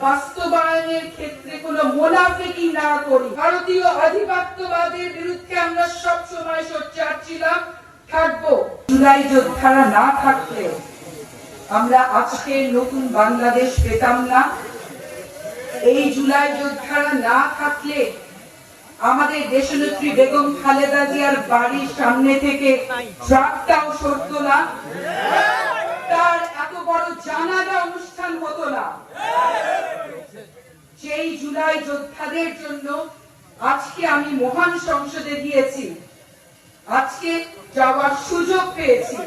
বাস্তবায়নের ক্ষেত্রে কোনো মুনাফিকি না করি। ভারতীয় আধিপত্যবাদের বিরুদ্ধে আমরা সব সময় সোচ্চার ছিলাম, থাকবো। জুলাই যোদ্ধারা না থাকলে আমরা আজকে নতুন বাংলাদেশ পেতাম না। এই জুলাই যোদ্ধারা না থাকলে আমাদের দেশনেত্রী বেগম খালেদা জিয়ার বাড়ির সামনে থেকে ট্রাকটাও সরতো না, তার এত বড় জানাজা অনুষ্ঠান হতো না। সেই জুলাই যোদ্ধাদের জন্য আজকে আমি মহান সংসদে গিয়েছি, আজকে যাওয়ার সুযোগ পেয়েছি।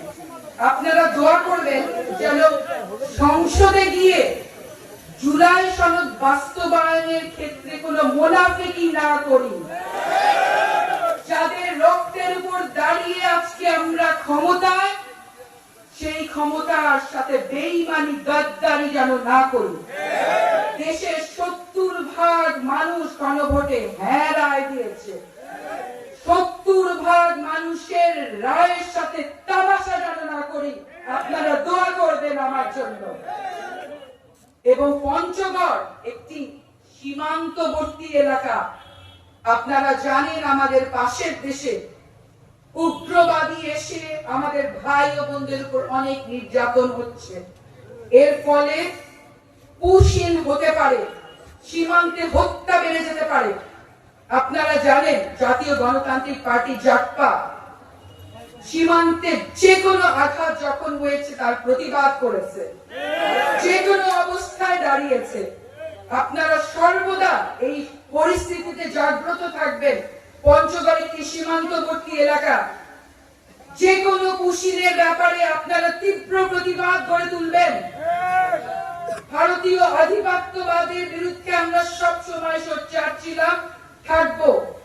আপনারা দোয়া করবেন যেন সংসদে গিয়ে জুলাই সনদ বাস্তবায়নের ক্ষেত্রে কোনো মুনাফিকি না করি। যাদের রক্তের উপর দাঁড়িয়ে আজকে আমরা ক্ষমতায়, সেই ক্ষমতার সাথে বেঈমানি গাদ্দারি যেন না করি। দেশের ৭০% মানুষ গণভোটে হ্যাঁ রায় দিয়েছে। ৭০% মানুষের রায়ের সাথে তামাশা যেন না করি। আপনারা দোয়া করবেন আমার জন্য। এবং পঞ্চগড় একটি সীমান্তবর্তী এলাকা। আপনারা জানেন আমাদের পাশের দেশে উগ্রবাদী এসে আমাদের ভাই ও বোনদের উপর অনেক নির্যাতন হচ্ছে। এর ফলে পুশিন হতে পারে, সীমান্তে হত্যা বেড়ে যেতে পারে। আপনারা জানেন জাতীয় গণতান্ত্রিক পার্টি জাটপা সীমান্তে যে কোনো আঘাত যখন হয়েছে তার প্রতিবাদ করেছে, যে কোনো অবস্থায় দাঁড়িয়েছে। আপনারা সর্বদা এই পরিস্থিতিতে জাগ্রত থাকবেন। পঞ্চগড় একটি সীমান্তবর্তী এলাকা, যে কোনো পুশিনের ব্যাপারে আপনারা তীব্র প্রতিবাদ গড়ে তুলবেন। ভারতীয় আধিপত্যবাদের বিরুদ্ধে আমরা সব সময় সোচ্চার ছিলাম, থাকবো।